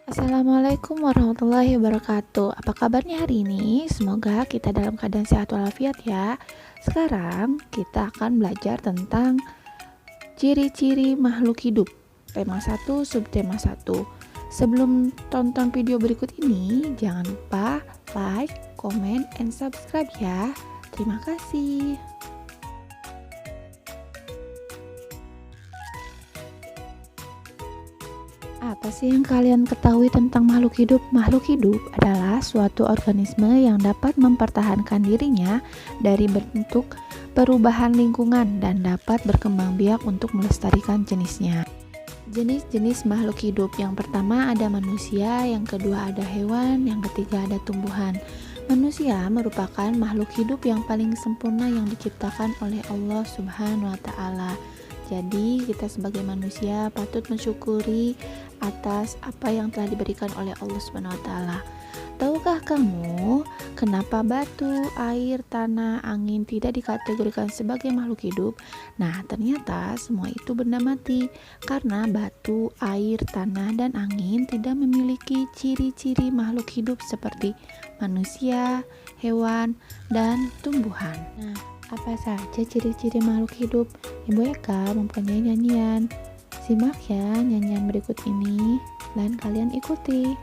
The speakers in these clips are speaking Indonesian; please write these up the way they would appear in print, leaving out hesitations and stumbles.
Assalamualaikum warahmatullahi wabarakatuh. Apa kabarnya hari ini? Semoga kita dalam keadaan sehat walafiat ya. Sekarang kita akan belajar tentang ciri-ciri makhluk hidup. Tema 1, subtema 1. Sebelum tonton video berikut ini, jangan lupa like, comment, and subscribe ya. Terima kasih. Apa sih yang kalian ketahui tentang makhluk hidup? Makhluk hidup adalah suatu organisme yang dapat mempertahankan dirinya dari bentuk perubahan lingkungan dan dapat berkembang biak untuk melestarikan jenisnya. Jenis-jenis makhluk hidup yang pertama ada manusia, yang kedua ada hewan, yang ketiga ada tumbuhan. Manusia merupakan makhluk hidup yang paling sempurna yang diciptakan oleh Allah Subhanahu wa Ta'ala. Jadi, kita sebagai manusia patut mensyukuri atas apa yang telah diberikan oleh Allah Subhanahu wa Ta'ala. Tahukah kamu kenapa batu, air, tanah, angin tidak dikategorikan sebagai makhluk hidup? Nah, ternyata semua itu benda mati karena batu, air, tanah, dan angin tidak memiliki ciri-ciri makhluk hidup seperti manusia, hewan, dan tumbuhan. Nah, apa saja ciri-ciri makhluk hidup? Ibu Eka mempunyai nyanyian. Simak ya nyanyian berikut ini dan kalian ikuti.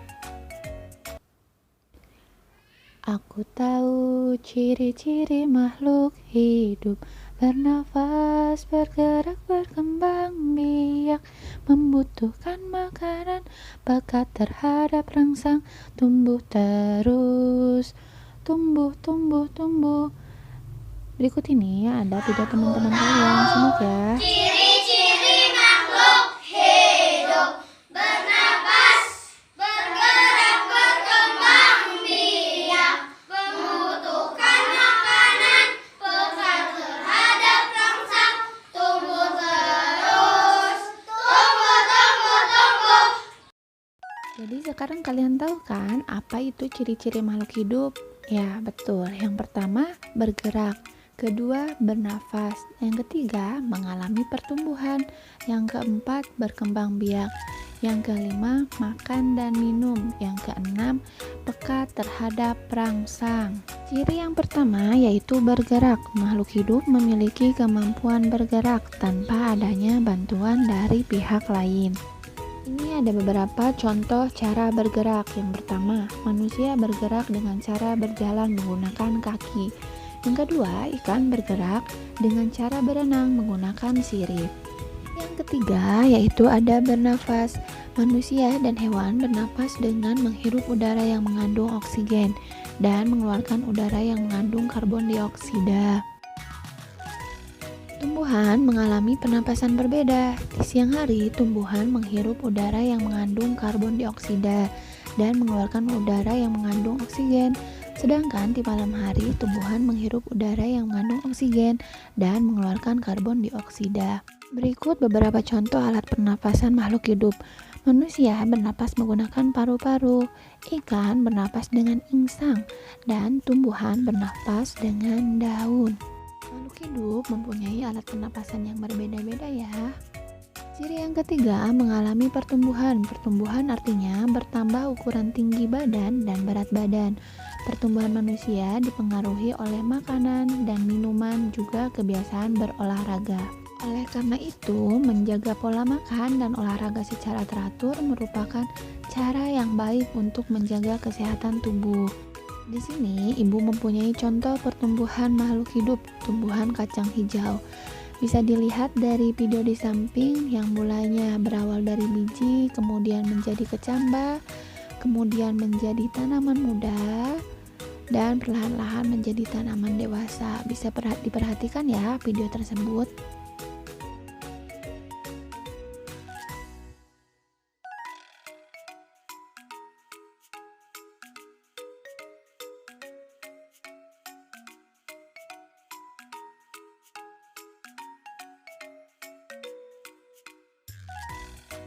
Aku tahu ciri-ciri makhluk hidup: bernafas, bergerak, berkembang biak, membutuhkan makanan, pekat terhadap rangsang, tumbuh terus, tumbuh. Berikut ini ada video teman-teman kalian, simak ya. Ciri-ciri makhluk hidup: bernapas, bergerak, berkembang biak, membutuhkan makanan, pekat terhadap rangsang, tumbuh terus, tumbuh. Jadi sekarang kalian tahu kan apa itu ciri-ciri makhluk hidup? Ya, betul. Yang pertama, bergerak. Kedua, bernafas. Yang ketiga, mengalami pertumbuhan. Yang keempat, berkembang biak. Yang kelima, makan dan minum. Yang keenam, pekat terhadap rangsang. Ciri yang pertama yaitu bergerak. Makhluk hidup memiliki kemampuan bergerak tanpa adanya bantuan dari pihak lain. Ini ada beberapa contoh cara bergerak. Yang pertama, manusia bergerak dengan cara berjalan menggunakan kaki. Yang kedua, ikan bergerak dengan cara berenang menggunakan sirip. Yang ketiga, yaitu ada bernafas. Manusia dan hewan bernafas dengan menghirup udara yang mengandung oksigen dan mengeluarkan udara yang mengandung karbon dioksida. Tumbuhan mengalami pernapasan berbeda. Di siang hari, tumbuhan menghirup udara yang mengandung karbon dioksida dan mengeluarkan udara yang mengandung oksigen. Sedangkan di malam hari, tumbuhan menghirup udara yang mengandung oksigen dan mengeluarkan karbon dioksida. Berikut beberapa contoh alat pernapasan makhluk hidup. Manusia bernapas menggunakan paru-paru, ikan bernapas dengan insang, dan tumbuhan bernapas dengan daun. Makhluk hidup mempunyai alat pernapasan yang berbeda-beda ya. Ciri yang ketiga, mengalami pertumbuhan. Pertumbuhan artinya bertambah ukuran tinggi badan dan berat badan. Pertumbuhan manusia dipengaruhi oleh makanan dan minuman, juga kebiasaan berolahraga. Oleh karena itu, menjaga pola makan dan olahraga secara teratur merupakan cara yang baik untuk menjaga kesehatan tubuh. Di sini, ibu mempunyai contoh pertumbuhan makhluk hidup, tumbuhan kacang hijau. Bisa dilihat dari video di samping yang mulanya berawal dari biji, kemudian menjadi kecambah, kemudian menjadi tanaman muda, dan perlahan-lahan menjadi tanaman dewasa. Bisa diperhatikan ya video tersebut.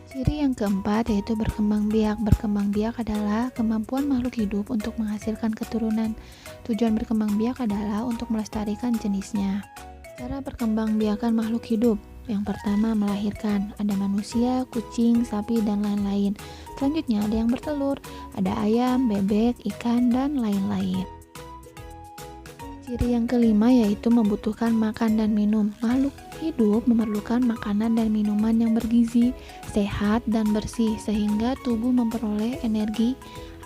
Ciri yang keempat yaitu berkembang biak. Berkembang biak adalah kemampuan makhluk hidup untuk menghasilkan keturunan. Tujuan berkembang biak adalah untuk melestarikan jenisnya. Cara berkembang biakan makhluk hidup. Yang pertama melahirkan, ada manusia, kucing, sapi, dan lain-lain. Selanjutnya ada yang bertelur, ada ayam, bebek, ikan, dan lain-lain. Ciri yang kelima yaitu membutuhkan makan dan minum. Makhluk hidup memerlukan makanan dan minuman yang bergizi, sehat, dan bersih sehingga tubuh memperoleh energi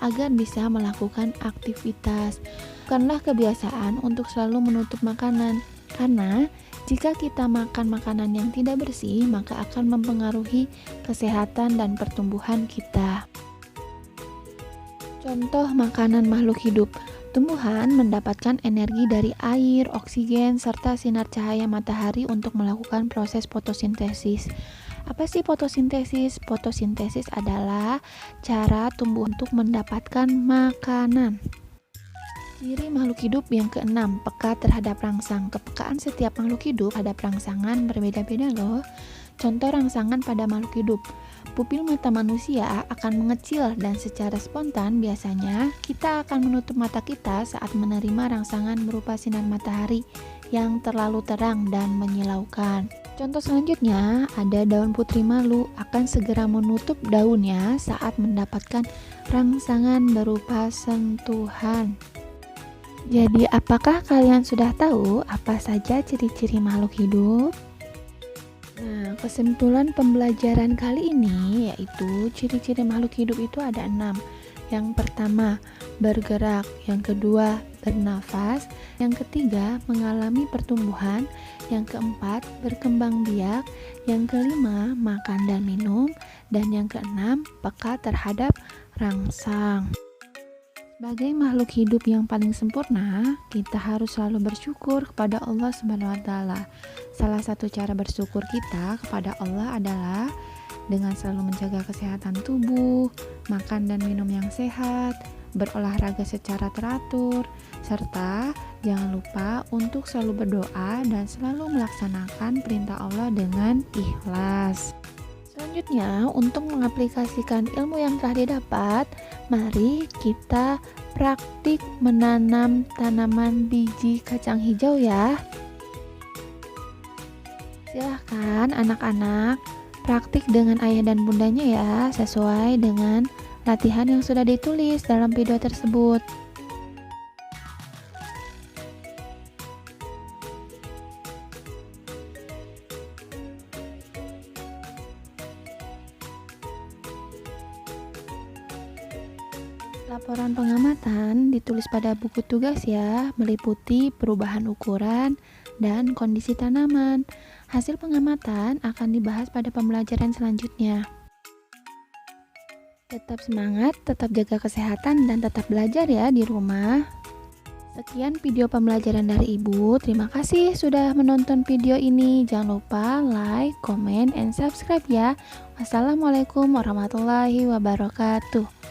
agar bisa melakukan aktivitas. Bukanlah kebiasaan untuk selalu menutup makanan, karena jika kita makan makanan yang tidak bersih, maka akan mempengaruhi kesehatan dan pertumbuhan kita. Contoh makanan makhluk hidup. Tumbuhan mendapatkan energi dari air, oksigen, serta sinar cahaya matahari untuk melakukan proses fotosintesis. Apa sih fotosintesis? Fotosintesis adalah cara tumbuh untuk mendapatkan makanan. Ciri makhluk hidup yang keenam, peka terhadap rangsang. Kepekaan setiap makhluk hidup terhadap rangsangan berbeda-beda loh. Contoh rangsangan pada makhluk hidup. Pupil mata manusia akan mengecil dan secara spontan biasanya kita akan menutup mata kita saat menerima rangsangan berupa sinar matahari yang terlalu terang dan menyilaukan. Contoh selanjutnya, ada daun putri malu akan segera menutup daunnya saat mendapatkan rangsangan berupa sentuhan. Jadi, apakah kalian sudah tahu apa saja ciri-ciri makhluk hidup? Nah, kesimpulan pembelajaran kali ini yaitu ciri-ciri makhluk hidup itu ada 6. Yang pertama, bergerak. Yang kedua, bernafas. Yang ketiga, mengalami pertumbuhan. Yang keempat, berkembang biak. Yang kelima, makan dan minum. Dan yang keenam, peka terhadap rangsang. Sebagai makhluk hidup yang paling sempurna, kita harus selalu bersyukur kepada Allah Subhanahu wa Ta'ala. Salah satu cara bersyukur kita kepada Allah adalah dengan selalu menjaga kesehatan tubuh, makan dan minum yang sehat, berolahraga secara teratur, serta jangan lupa untuk selalu berdoa dan selalu melaksanakan perintah Allah dengan ikhlas. Selanjutnya, untuk mengaplikasikan ilmu yang telah didapat, mari kita praktik menanam tanaman biji kacang hijau ya. Silahkan anak-anak praktik dengan ayah dan bundanya ya, sesuai dengan latihan yang sudah ditulis dalam video tersebut. Laporan pengamatan ditulis pada buku tugas ya, meliputi perubahan ukuran dan kondisi tanaman. Hasil pengamatan akan dibahas pada pembelajaran selanjutnya. Tetap semangat, tetap jaga kesehatan, dan tetap belajar ya di rumah. Sekian video pembelajaran dari Ibu. Terima kasih sudah menonton video ini. Jangan lupa like, comment, and subscribe ya. Wassalamualaikum warahmatullahi wabarakatuh.